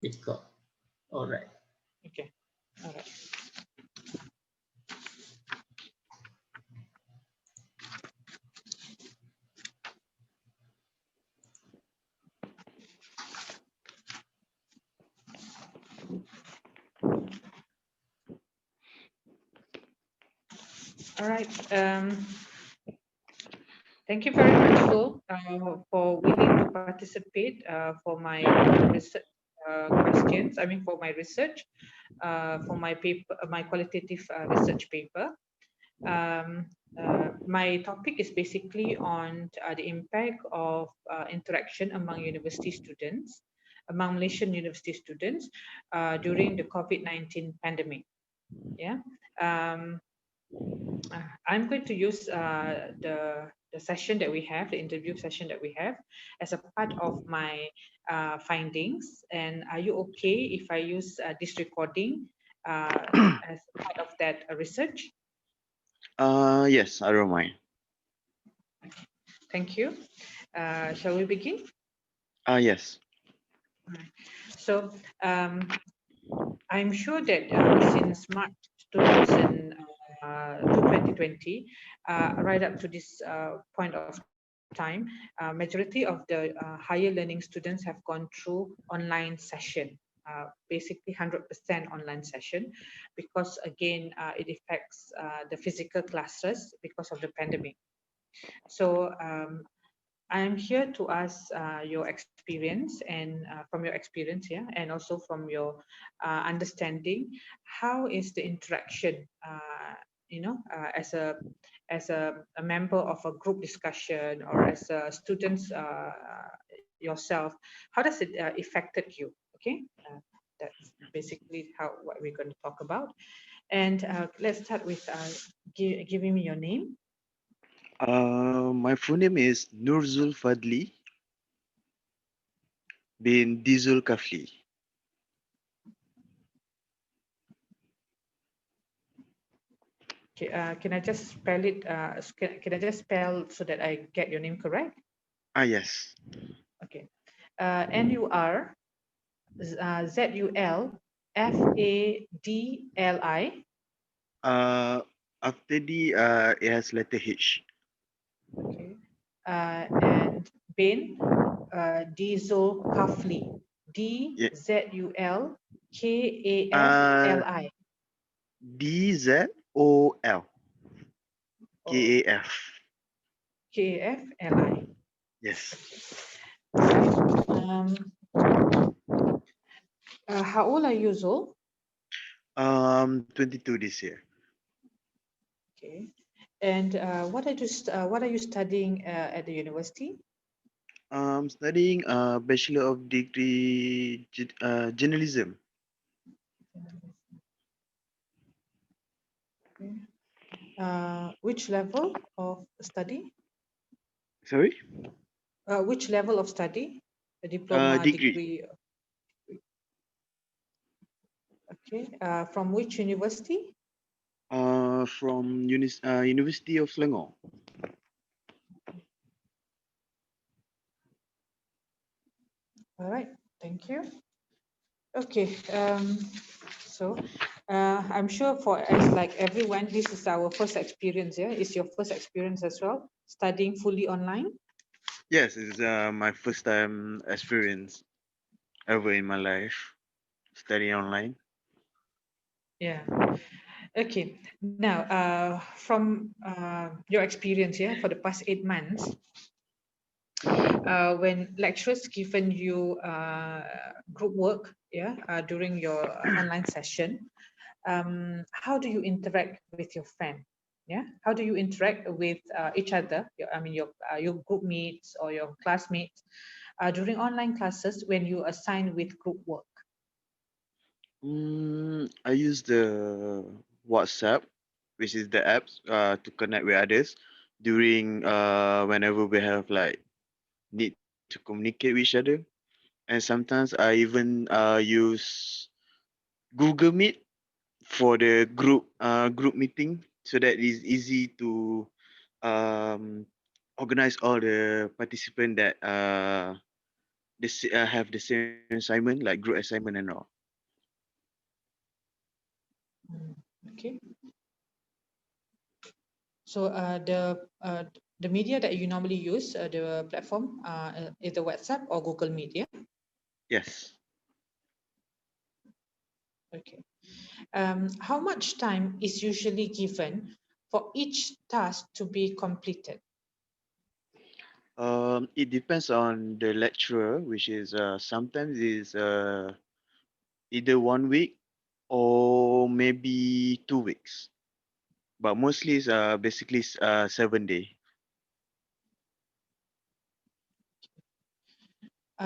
It got. All right. Okay. All right. All right. Thank you very much, Zul, for willing to participate for my research questions. I mean, for my research, for my paper, my qualitative research paper. My topic is basically on the impact of interaction among university students, among Malaysian university students during the COVID-19 pandemic. Yeah. Um, I'm going to use the session that we have, the interview session that we have, as a part of my findings. And are you okay if I use this recording as part of that research? Yes, I don't mind. Thank you. Shall we begin? Yes. So I'm sure that since March 2020, right up to this point of time, majority of the higher learning students have gone through online session, basically 100% online session, because again, it affects the physical classes because of the pandemic. So I'm here to ask your experience and from your experience, yeah, and also from your understanding, how is the interaction, as a member of a group discussion or as a students yourself, how does it affected you? Okay, that's basically what we're going to talk about. And let's start with giving me your name. My full name is Nurzul Fadli bin Dizul Kafli. Okay, can I just spell it? Can I just spell so that I get your name correct? Yes. Okay, NurZulFadli. After the it has letter H. Okay, and bin Dizul Kafli. Yeah. DZULKAFLI. DZOL Oh, KAF. KAFLI. Yes. Um, how old are you, Zul? 22 this year. Okay, and what are you studying at the university? Studying Bachelor of Degree Journalism. Okay. Which level of study? Sorry? Which level of study? A diploma, Degree. degree? Okay. From which university? From University of Selangor. All right. Thank you. Okay. So I'm sure for us, like everyone, this is our first experience. Yeah, it's your first experience as well, studying fully online. Yes, it's my first time experience ever in my life studying online. Yeah. Okay. Now, from your experience, yeah, for the past 8 months, when lecturers given you group work, yeah, during your online session, how do you interact with your friend? Yeah, how do you interact with each other? Your group mates or your classmates during online classes when you assign with group work. I use the WhatsApp, which is the apps to connect with others during whenever we have like need to communicate with each other. And sometimes I even use Google Meet for the group meeting so that it's easy to um, organize all the participants that have the same assignment like group assignment and all. Okay. So the media that you normally use, the platform, is the WhatsApp or Google Meet, yeah? Yes. Okay. How much time is usually given for each task to be completed? It depends on the lecturer, which is sometimes is either 1 week or maybe 2 weeks. But mostly is basically 7 day.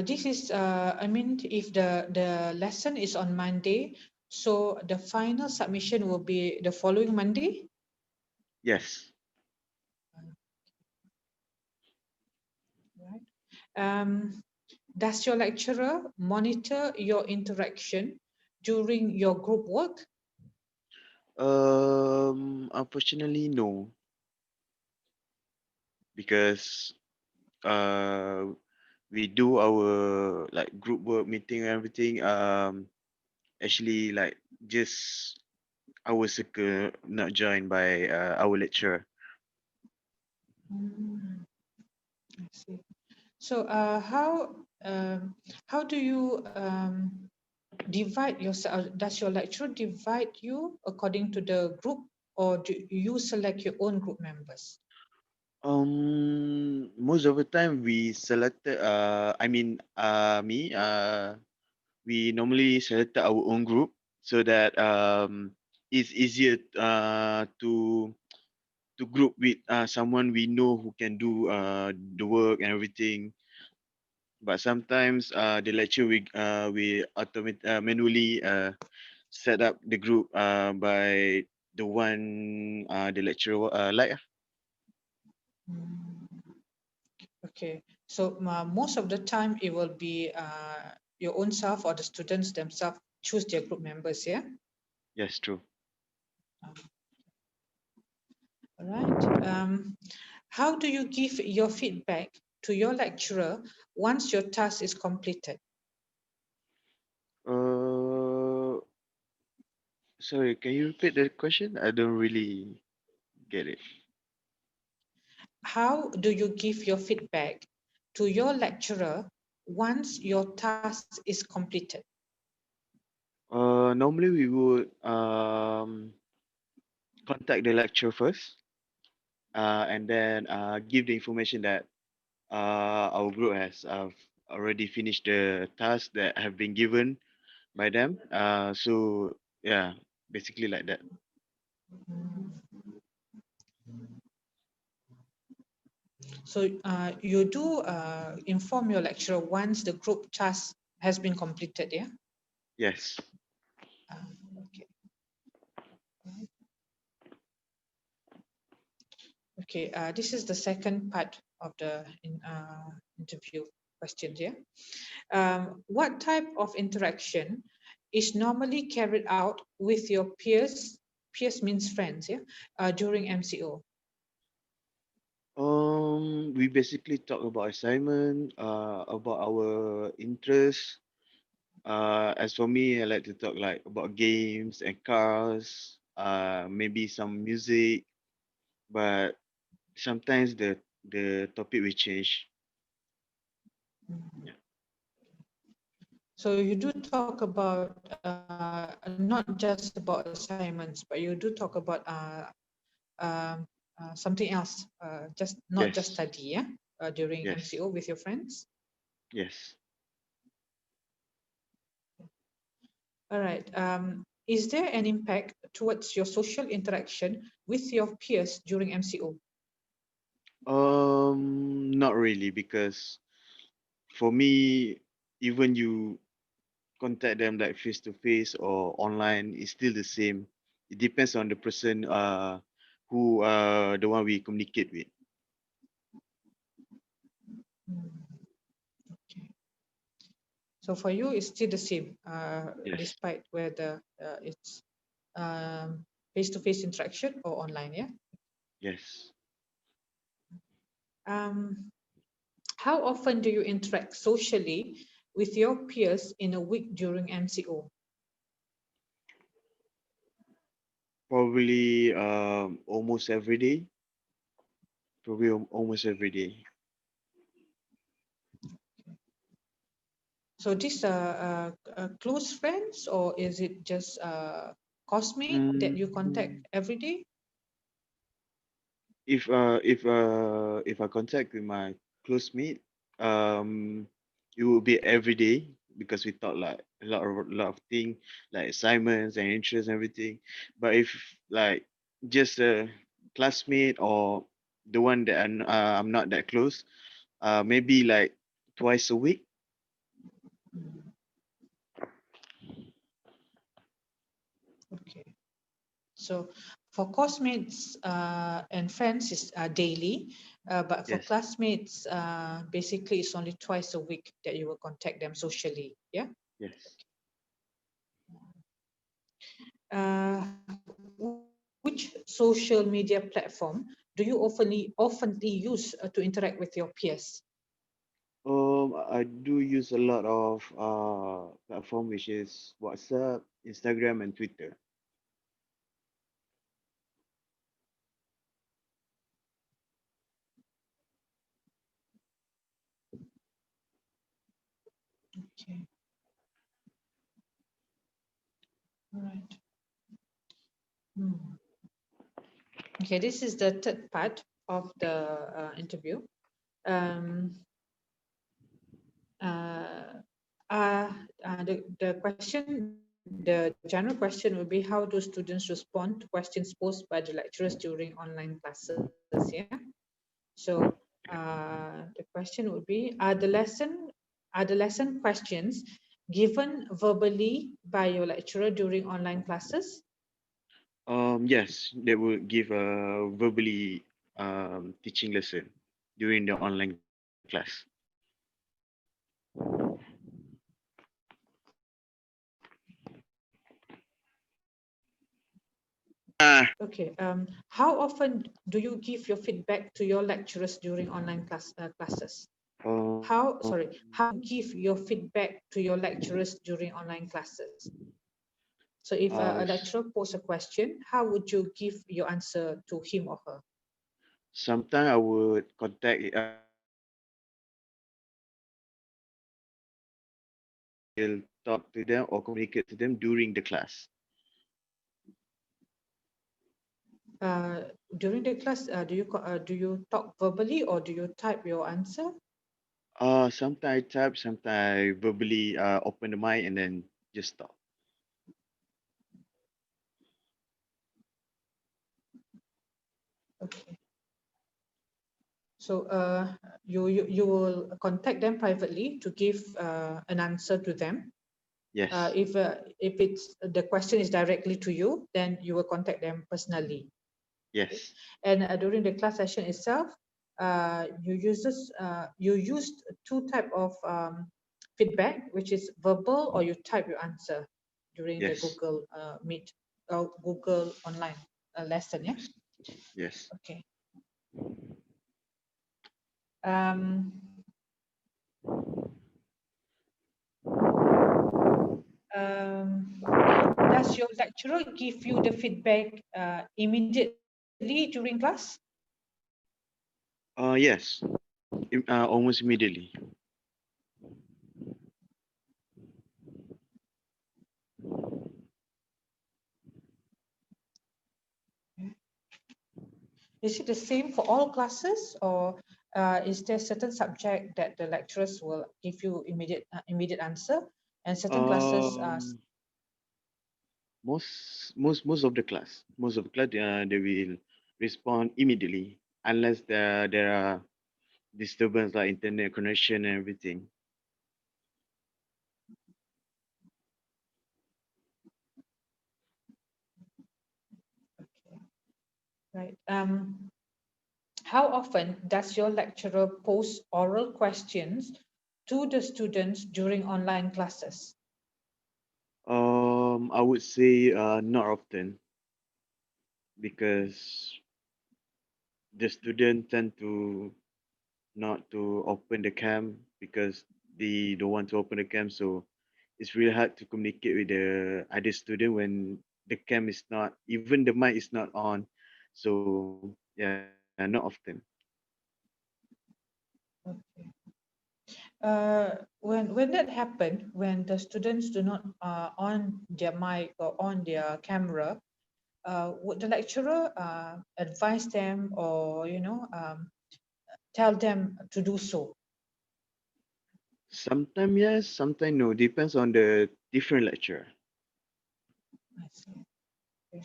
This is, I mean, if the lesson is on Monday, so the final submission will be the following Monday? Yes. Right. Does your lecturer monitor your interaction during your group work? Unfortunately, no, because uh, we do our like group work meeting and everything. Actually, like just our circle, not joined by our lecturer. I see. So, how do you divide yourself? Does your lecturer divide you according to the group, or do you select your own group members? Most of the time we selected. I mean, me. We normally selected our own group so that it's easier to group with someone we know who can do the work and everything. But sometimes the lecture we manually set up the group by the one the lecturer like. Okay, so most of the time it will be your own self or the students themselves choose their group members, yeah? Yes, true. All right. How do you give your feedback to your lecturer once your task is completed? Uh, Sorry, can you repeat the question? I don't really get it. How do you give your feedback to your lecturer once your task is completed? Normally we would contact the lecturer first, and then give the information that our group has already finished the tasks that have been given by them. So yeah, basically like that. So you do inform your lecturer once the group task has been completed, yeah? Yes. Okay. Okay, this is the second part of the interview questions here. What type of interaction is normally carried out with your peers? Peers means friends, yeah, during MCO. We basically talk about assignment, about our interests. As for me, I like to talk like about games and cars, maybe some music, but sometimes the topic will change. Yeah. So you do talk about not just about assignments, but you do talk about something else, not just study, yeah, Yes. during MCO with your Yes. friends. Yes. All right. Is there an impact towards your social interaction with your peers during MCO? Not really, because for me, even you contact them like face to face or online, it's still the same. It depends on the person who the one we communicate with. Okay. So for you, it's still the same, Yes. despite whether it's face-to-face interaction or online, yeah? Yes. Um, How often do you interact socially with your peers in a week during MCO? Probably almost every day. Probably almost every day. So these are close friends, or is it just classmate that you contact every day? If I contact with my close mate, it will be every day because we talk like a lot of things like assignments and interests and everything. But if like just a classmate or the one that I'm not that close, maybe like twice a week. Okay. So for classmates and friends is daily, but for Yes, classmates, basically it's only twice a week that you will contact them socially. Yeah. yes. Uh, which social media platform do you oftenly use to interact with your peers? I do use a lot of platform which is WhatsApp, Instagram, and Twitter. Okay. All right. Okay, this is the third part of the interview. Um, the question, the general question will be, how do students respond to questions posed by the lecturers during online classes? Yeah. So the question would be, are the lesson questions given verbally by your lecturer during online classes? Yes, they will give a verbally teaching lesson during the online class. Okay. How often do you give your feedback to your lecturers during online classes? Um, How give your feedback to your lecturers during online classes? So if a s- lecturer poses a question, how would you give your answer to him or her? Sometimes I would contact will talk to them or communicate to them during the class. During the class, do you talk verbally or do you type your answer? Sometimes I type, sometimes I verbally open the mic and then just talk. Okay. So you will contact them privately to give an answer to them. Yes, If it's the question is directly to you, then you will contact them personally. yes, And during the class session itself, you used two type of feedback, which is verbal or you type your answer during the yes, Google Meet or Google online lesson. Yeah. yes, yes. Okay. Um, does your lecturer give you the feedback immediately during class? Yes, almost immediately. Is it the same for all classes, or is there certain subject that the lecturers will give you immediate answer, and certain classes Um, most of the class, they will respond immediately unless there are disturbance like internet connection and everything. right? How often does your lecturer pose oral questions to the students during online classes? I would say not often because the student tend to not to open the cam because they don't want to open the cam. So it's really hard to communicate with the other student when the cam is not, even the mic is not on. So yeah, not often. Okay. When that happened, when the students do not on their mic or on their camera, would the lecturer advise them or tell them to do so? Sometimes yes, sometimes no. Depends on the different lecturer. I see. Okay.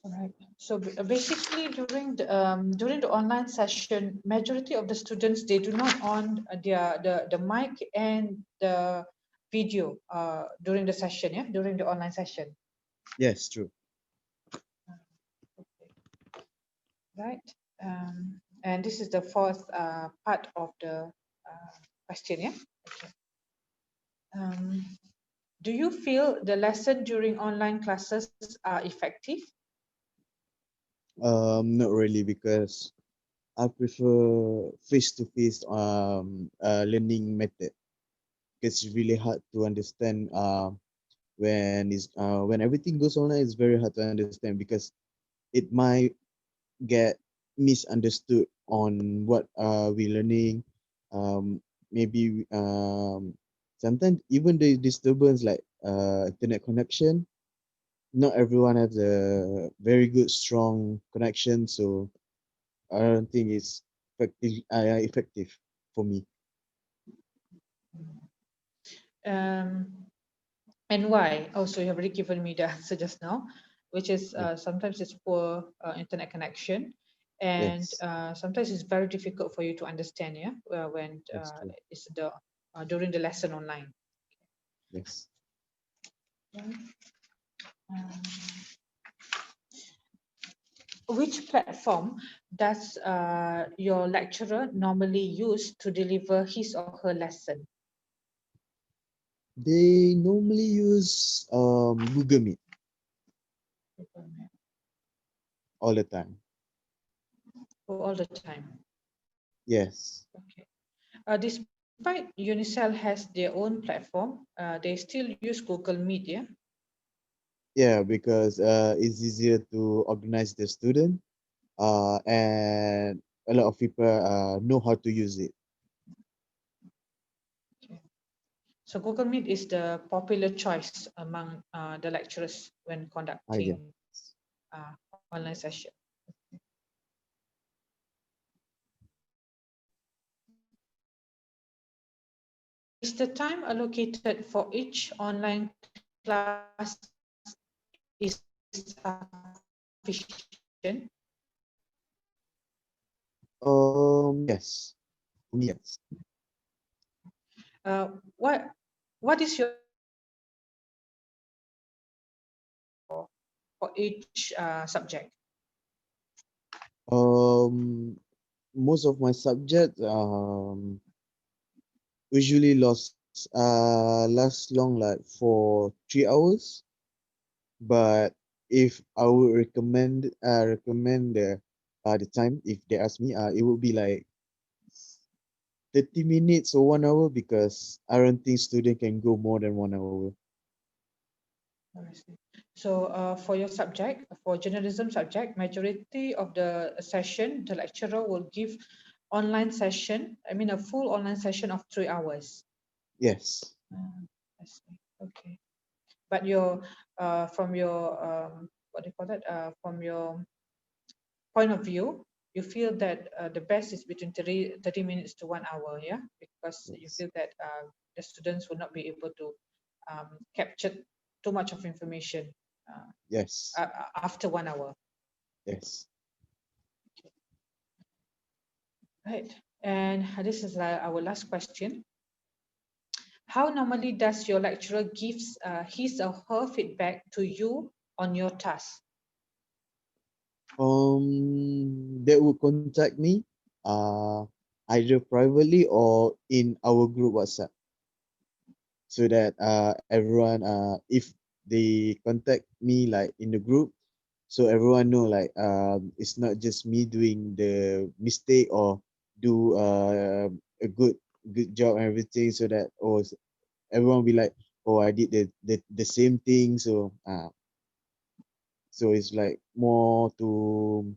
All right. So basically, during the online session, majority of the students they do not on the mic and the video during the session, yeah, during the online session, Yes, true. right? And this is the fourth part of the question, yeah. Okay. Um, do you feel the lesson during online classes are effective? Not really because I prefer face-to-face learning method because it's really hard to understand when everything goes online. It's very hard to understand because it might get misunderstood on what we learning. Um, maybe sometimes even the disturbance like internet connection. Not everyone has a very good strong connection, so I don't think it's effective for me. Um, and why? Also, you have already given me the answer just now, which is Yeah. sometimes it's poor internet connection, and Yes, sometimes it's very difficult for you to understand. Yeah, when that's true. it's the during the lesson online. Yes. Um, which platform does your lecturer normally use to deliver his or her lesson? They normally use Google Meet all the time. Oh, all the time. Yes. Okay. Despite Unicel has their own platform, they still use Google Meet, yeah? Yeah, because it's easier to organize the student and a lot of people know how to use it. Okay. So Google Meet is the popular choice among the lecturers when Yeah. conducting online session. Is the time allocated for each online class is sufficient? Yes. For me, yes. Uh, what what is your for each subject? Most of my subjects usually last long like for 3 hours. But if I would recommend the time if they ask me, it would be like 30 minutes or 1 hour because I don't think student can go more than 1 hour. I see. So for your subject, for journalism subject, majority of the session, the lecturer will give online session, I mean a full online session of 3 hours. Yes. I see. Okay. But your from your what do you call that? From your point of view, you feel that the best is between 30 minutes to 1 hour, yeah? Because you Yes. feel that the students will not be able to capture too much of information Yes. after 1 hour. Yes. Right. And this is our last question. How normally does your lecturer gives his or her feedback to you on your task? They would contact me either privately or in our group WhatsApp so that everyone if they contact me like in the group, so everyone know like it's not just me doing the mistake or do a good job and everything, so that everyone be like, oh, I did the same thing. So it's like more to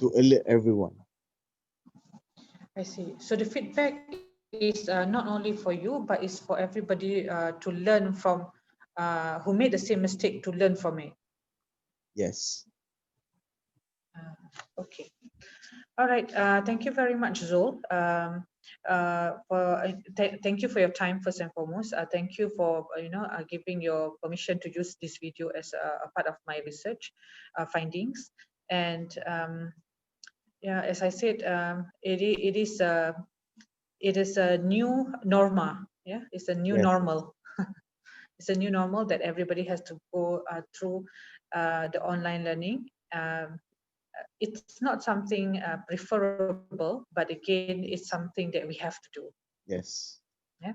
alert everyone. I see. So the feedback is not only for you, but it's for everybody to learn from, who made the same mistake, to learn from it. Yes. Okay. All right. Thank you very much, Zul. Thank you for your time first and foremost. Thank you for giving your permission to use this video as a part of my research findings. And yeah, as I said, it is a new norma. Yeah, it's a new Yes. normal. It's a new normal that everybody has to go through the online learning. It's not something preferable, but again, it's something that we have to do. Yes. Yeah.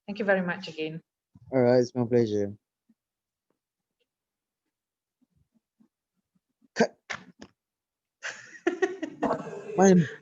Thank you very much again. All right. It's my pleasure. Cut. Mine